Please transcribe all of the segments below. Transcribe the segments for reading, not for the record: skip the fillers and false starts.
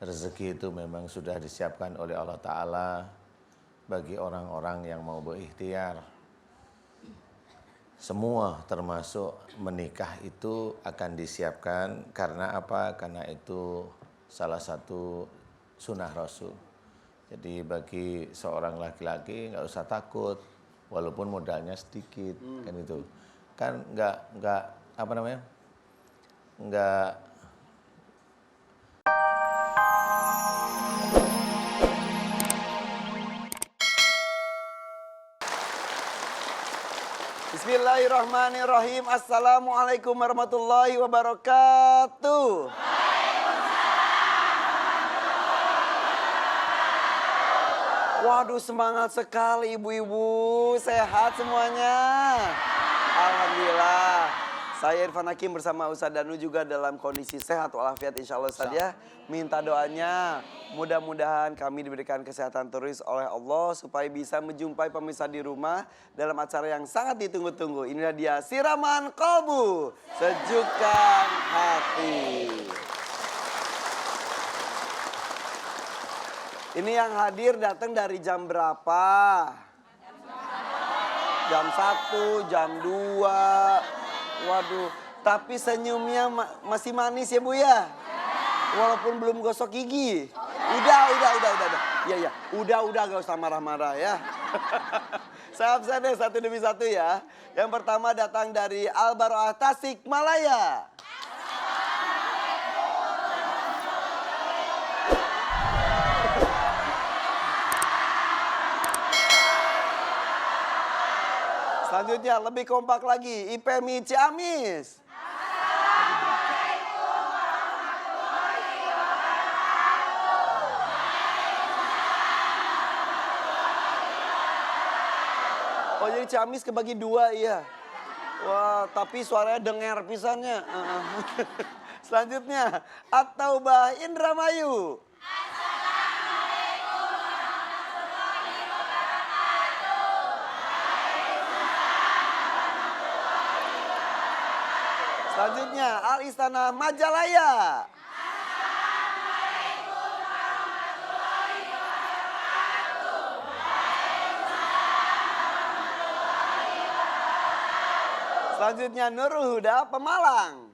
rezeki itu memang sudah disiapkan oleh Allah Ta'ala bagi orang-orang yang mau berikhtiar. Semua termasuk menikah itu akan disiapkan karena apa? Karena itu salah satu sunnah Rasul. Jadi bagi seorang laki-laki nggak usah takut walaupun modalnya sedikit kan itu. Kan nggak apa namanya? Nggak Bismillahirrahmanirrahim. Assalamualaikum warahmatullahi wabarakatuh. Waduh, semangat sekali ibu-ibu. Sehat semuanya? Alhamdulillah. Saya Irfan Hakim bersama Ustadz Danu juga dalam kondisi sehat walafiat insya Allah Ustadz ya. Minta doanya, mudah-mudahan kami diberikan kesehatan terus oleh Allah supaya bisa menjumpai pemirsa di rumah dalam acara yang sangat ditunggu-tunggu. Inilah dia Siraman Kolbu, Sejukkan Hati. Ini yang hadir datang dari jam berapa? Jam 1, jam 2. Waduh, tapi senyumnya masih manis ya Bu ya? Walaupun belum gosok gigi. Udah. Iya, udah gak usah marah-marah ya. Saya absen deh satu demi satu ya. Yang pertama datang dari Al-Baroah Tasikmalaya. Selanjutnya lebih kompak lagi, IPMI Ciamis. Oh jadi Ciamis kebagi dua iya. Wah tapi suaranya dengar pisannya. Selanjutnya At-Taubah Indramayu. Selanjutnya Al-Istana Majalaya. Selanjutnya Nurul Huda Pemalang.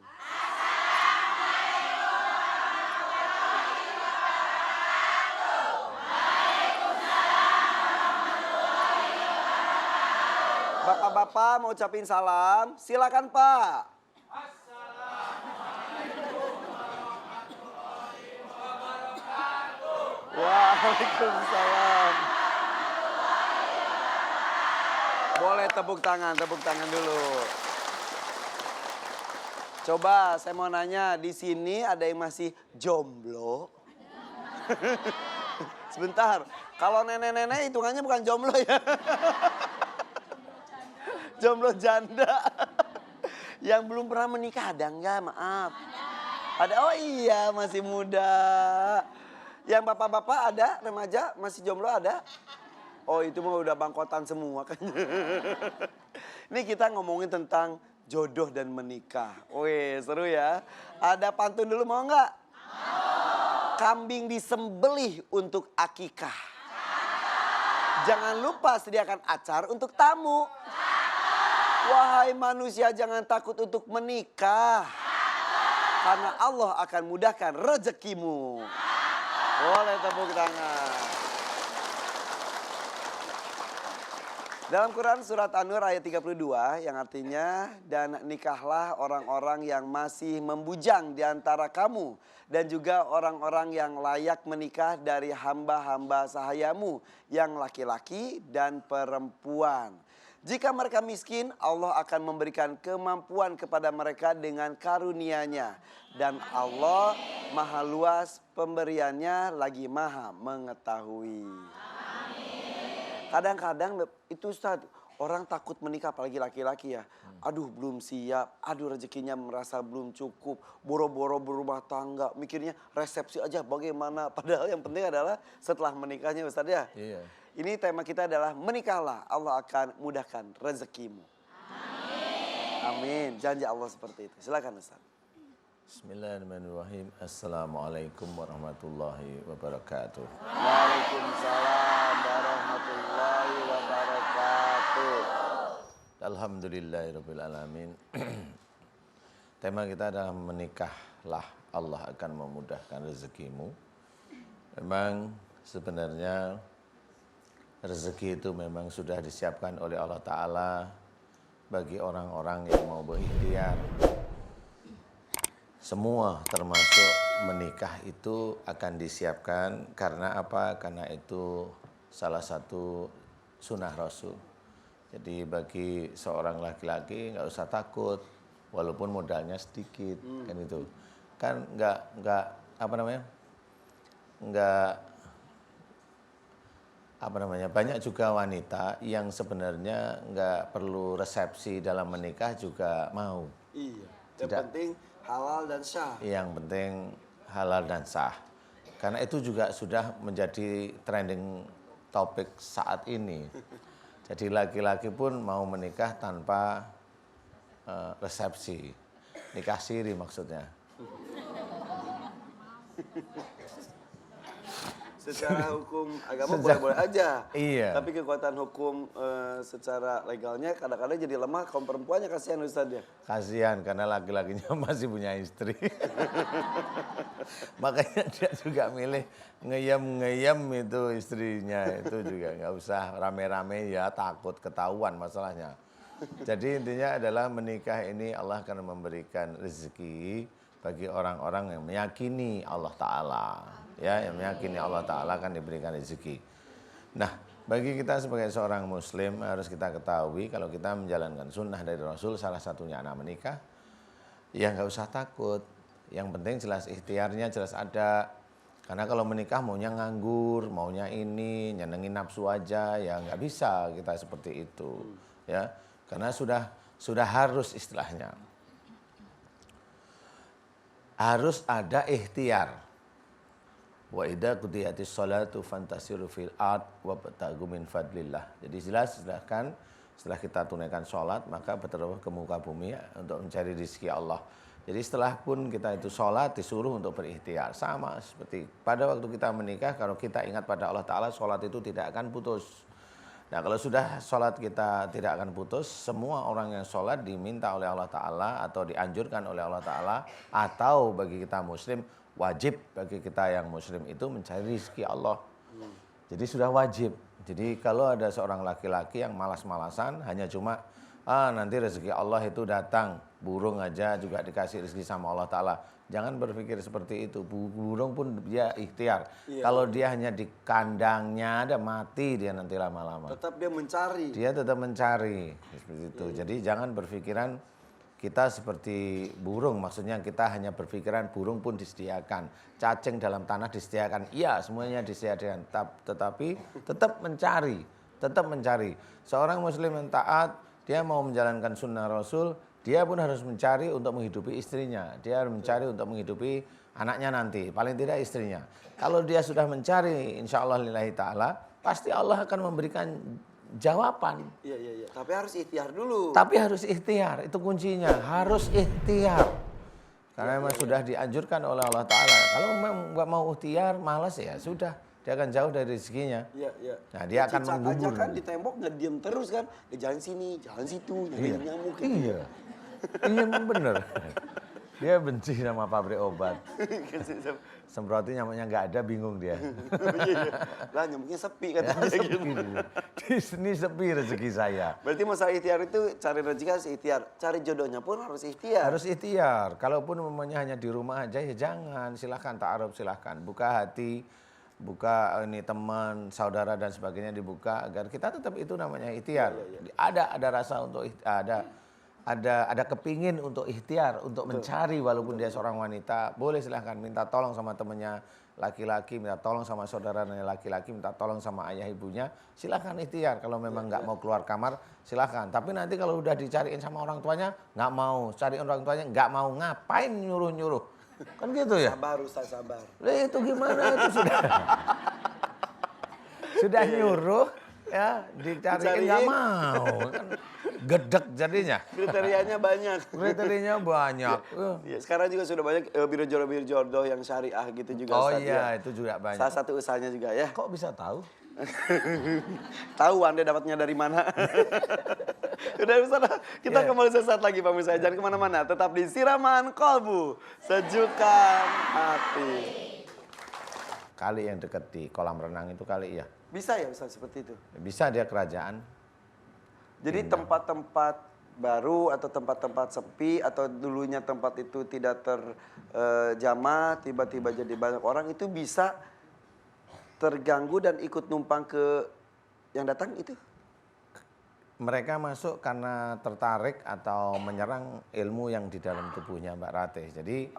Bapak-bapak mau ucapin salam, silakan Pak. Waalaikumsalam. Boleh tepuk tangan dulu. Coba saya mau nanya, di sini ada yang masih jomblo? Sebentar, kalau nenek-nenek hitungannya bukan jomblo ya. Jomblo janda. Yang belum pernah menikah ada enggak? Maaf. Ada, oh iya masih muda. Yang bapak-bapak ada, remaja masih jomblo ada? Oh itu mah udah bangkotan semua kan. Ini kita ngomongin tentang jodoh dan menikah. Wih seru ya. Ada pantun dulu mau nggak? Kambing disembelih untuk akikah. Jangan lupa sediakan acar untuk tamu. Wahai manusia jangan takut untuk menikah. Karena Allah akan mudahkan rezekimu. Boleh tepuk tangan. Dalam Quran surat An-Nur ayat 32 yang artinya dan nikahlah orang-orang yang masih membujang di antara kamu dan juga orang-orang yang layak menikah dari hamba-hamba sahayamu yang laki-laki dan perempuan. Jika mereka miskin, Allah akan memberikan kemampuan kepada mereka dengan karunia-Nya. Dan Allah maha luas pemberiannya lagi maha mengetahui. Kadang-kadang itu Ustaz, orang takut menikah apalagi laki-laki ya. Aduh belum siap, aduh rezekinya merasa belum cukup. Boro-boro berumah tangga, mikirnya resepsi aja bagaimana. Padahal yang penting adalah setelah menikahnya Ustaz ya. iya. Ini tema kita adalah menikahlah, Allah akan mudahkan rezekimu. Amin. Janji Allah seperti itu. Silakan Ustaz. Bismillahirrahmanirrahim. Assalamualaikum warahmatullahi wabarakatuh. Waalaikumsalam warahmatullahi wabarakatuh. Alhamdulillahirabbil alamin. Tema kita adalah menikahlah, Allah akan memudahkan rezekimu. Memang sebenarnya rezeki itu memang sudah disiapkan oleh Allah Ta'ala bagi orang-orang yang mau berikhtiar. Semua termasuk menikah itu akan disiapkan karena apa? Karena itu salah satu sunnah Rasul. Jadi bagi seorang laki-laki nggak usah takut walaupun modalnya sedikit, kan itu. Kan nggak apa namanya? Banyak juga wanita yang sebenarnya nggak perlu resepsi dalam menikah juga mau. Iya. Yang Tidak. penting halal dan syah. Yang penting halal dan sah. Karena itu juga sudah menjadi trending topik saat ini. Jadi laki-laki pun mau menikah tanpa resepsi. Nikah siri maksudnya. Secara hukum agama boleh-boleh aja. Iya. Tapi kekuatan hukum secara legalnya kadang-kadang jadi lemah, kaum perempuannya kasihan Ustadz ya. Kasihan karena laki-lakinya masih punya istri. Makanya dia juga milih ngeyem itu istrinya. Itu juga nggak usah rame-rame ya, takut ketahuan masalahnya. Jadi intinya adalah menikah ini Allah akan memberikan rezeki bagi orang-orang yang meyakini Allah Ta'ala. Ya, yang meyakini Allah Ta'ala akan diberikan rezeki. Nah, bagi kita sebagai seorang muslim harus kita ketahui kalau kita menjalankan sunnah dari Rasul, salah satunya anak menikah, ya nggak usah takut. Yang penting jelas ikhtiarnya jelas ada. Karena kalau menikah maunya nganggur, maunya ini, nyenengin nafsu aja, ya nggak bisa kita seperti itu. Ya, karena sudah harus istilahnya. Harus ada ikhtiar. Wa idza qudiyatis sholatu fantasiru fil ard wabtaghu min fadlillah. Jadi jelas silahkan setelah kita tunaikan sholat maka berteruh ke muka bumi ya, untuk mencari rezeki Allah. Jadi setelah pun kita itu sholat disuruh untuk berikhtiar. Sama seperti pada waktu kita menikah, kalau kita ingat pada Allah Ta'ala, sholat itu tidak akan putus. Nah kalau sudah sholat kita tidak akan putus, semua orang yang sholat diminta oleh Allah Ta'ala atau dianjurkan oleh Allah Ta'ala, atau bagi kita muslim, wajib bagi kita yang muslim itu mencari rezeki Allah. Jadi sudah wajib. Jadi kalau ada seorang laki-laki yang malas-malasan, hanya cuma nanti rezeki Allah itu datang, burung aja juga dikasih rezeki sama Allah Ta'ala. Jangan berpikir seperti itu. Burung pun dia ikhtiar. Iya. Kalau dia hanya di kandangnya ada, mati dia nanti lama-lama. Tetap dia mencari. Dia tetap mencari seperti itu. Jadi jangan berpikiran kita seperti burung, maksudnya kita hanya berpikiran burung pun disediakan, cacing dalam tanah disediakan, iya semuanya disediakan, tetapi tetap mencari. Seorang muslim yang taat, dia mau menjalankan sunnah Rasul, dia pun harus mencari untuk menghidupi istrinya, dia harus mencari untuk menghidupi anaknya nanti, paling tidak istrinya. Kalau dia sudah mencari, insya Allah lillahi ta'ala, pasti Allah akan memberikan jawaban. Iya. Tapi harus ikhtiar dulu. Tapi harus ikhtiar, itu kuncinya. Harus ikhtiar. Karena memang sudah dianjurkan oleh Allah Ta'ala. Kalau memang nggak mau ikhtiar, malas ya sudah. Dia akan jauh dari rezekinya. Iya. Nah dia akan menggubur. Aja kan di tembok nggak diem terus kan. Dia jalan sini, jalan situ, nyari nyamuk. Iya. Iya memang bener. Dia benci sama pabrik obat. Semprotin nyamuknya nggak ada, bingung dia. Lah nyamuknya sepi kan. Di sini sepi rezeki saya. Berarti masalah ikhtiar itu cari rezeki harus ikhtiar. Cari jodohnya pun harus ikhtiar. Harus ikhtiar. Kalaupun umumnya hanya di rumah aja ya jangan. Silahkan ta'aruf, silahkan. Buka hati, buka ini teman, saudara dan sebagainya dibuka agar kita tetap itu namanya ikhtiar. Ada rasa untuk ada kepingin untuk ikhtiar, untuk mencari walaupun dia seorang wanita, boleh silahkan minta tolong sama temannya laki-laki, minta tolong sama saudaranya laki-laki, minta tolong sama ayah ibunya, silahkan ikhtiar. Kalau memang nggak mau keluar kamar, silahkan. Tapi nanti kalau udah dicariin sama orang tuanya, nggak mau. Cari orang tuanya, nggak mau. Ngapain nyuruh-nyuruh? Kan gitu ya? Sabar Ustaz, sabar. Itu gimana itu sudah? Sudah nyuruh, Ya, dicariin nggak Dicariin. mau. Kan gedek jadinya. Kriterianya banyak. Kriterianya banyak. Iya, sekarang juga sudah banyak biro jodoh yang syariah gitu juga. Oh Ustaz, ya. iya, itu juga banyak. Salah satu usahanya juga ya. Kok bisa tahu? Tahu Anda dapatnya dari mana? Udah Ustaz, kita kembali sesaat lagi Pak Musa. Jangan kemana-mana, tetap di Siraman Kolbu, Sejukan Hati. Kali yang dekat di kolam renang itu kali ya. Bisa ya Ustaz seperti itu? Bisa dia kerajaan. Jadi tempat-tempat baru atau tempat-tempat sepi atau dulunya tempat itu tidak terjamah, tiba-tiba jadi banyak orang itu bisa terganggu dan ikut numpang ke yang datang itu? Mereka masuk karena tertarik atau menyerang ilmu yang di dalam tubuhnya Mbak Ratih. Jadi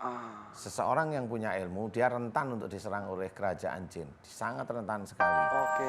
seseorang yang punya ilmu, dia rentan untuk diserang oleh kerajaan jin. Sangat rentan sekali. Oke.